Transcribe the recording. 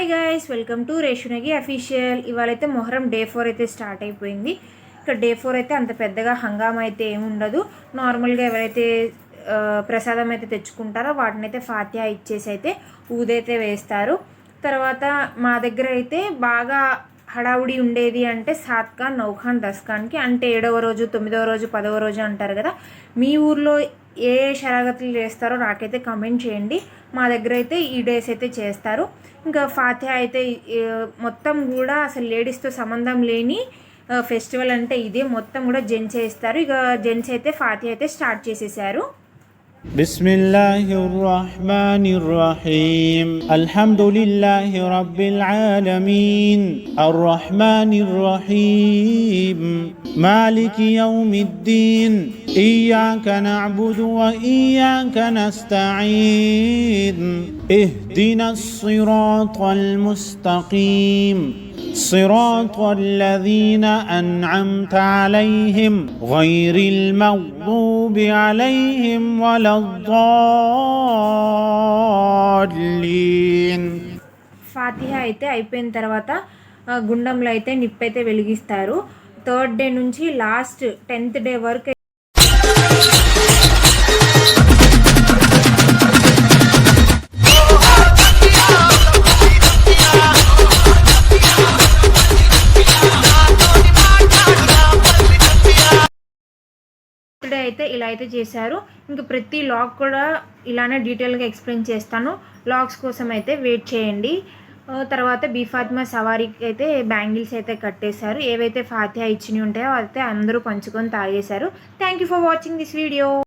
Hi guys, welcome to రేషునగి official. ఇవాళైతే Muharram day 4 అయితే స్టార్ట్ అయిపోయింది. ఇక్కడ డే 4 అయితే అంత పెద్దగా హంగామా అయితే ఏముండదు. నార్మల్గా ఎవరైతే ప్రసాదం అయితే తెచ్చుకుంటారో వాటిని అయితే ఫాతిహా ఇచ్చేసి అయితే ఊదైతే వేస్తారు. తర్వాత మా దగ్గర అయితే బాగా హడావుడి ఉండేది అంటే సాత్ఖాన్, నౌఖాన్, దస్ఖాన్కి, అంటే 7వ రోజు, 9వ రోజు, 10వ రోజు అంటారు కదా. మీ ఊర్లో ఏ షరాగతులు చేస్తారో నాకైతే కమెంట్ చేయండి. మా దగ్గర అయితే ఈ డేస్ అయితే చేస్తారు. ఇంకా ఫాతిహా అయితే మొత్తం కూడా అసలు లేడీస్తో సంబంధం లేని ఫెస్టివల్ అంటే ఇదే. మొత్తం కూడా జెంట్స్ చేస్తారు. ఇక జెంట్స్ అయితే ఫాతిహా అయితే స్టార్ట్ చేసేసారు. بسم الله الرحمن الرحيم الحمد لله رب العالمين الرحمن الرحيم مالك يوم الدين إياك نعبد وإياك نستعين اهدنا الصراط المستقيم صراط الذين أنعمت عليهم غير المغضوب عليهم ولا الضالين. ఫాతిహా అయితే అయిపోయిన తర్వాత గుండంలో అయితే నిప్పైతే వెలిగిస్తారు. 3rd డే నుంచి లాస్ట్ 10th డే వరకు అయితే ఇలా అయితే చేశారు. ఇంకా ప్రతి లాగ్ కూడా ఇలానే డీటెయిల్గా ఎక్స్ప్లెయిన్ చేస్తాను. లాగ్స్ కోసం అయితే వెయిట్ చేయండి. తర్వాత బీ ఫాతిమా సవారీకి అయితే బ్యాంగిల్స్ అయితే కట్టేశారు. ఏవైతే ఫాతిహా ఇచ్చినవి ఉంటాయో అయితే అందరూ పంచుకొని తాగేశారు. Thank you for watching this video.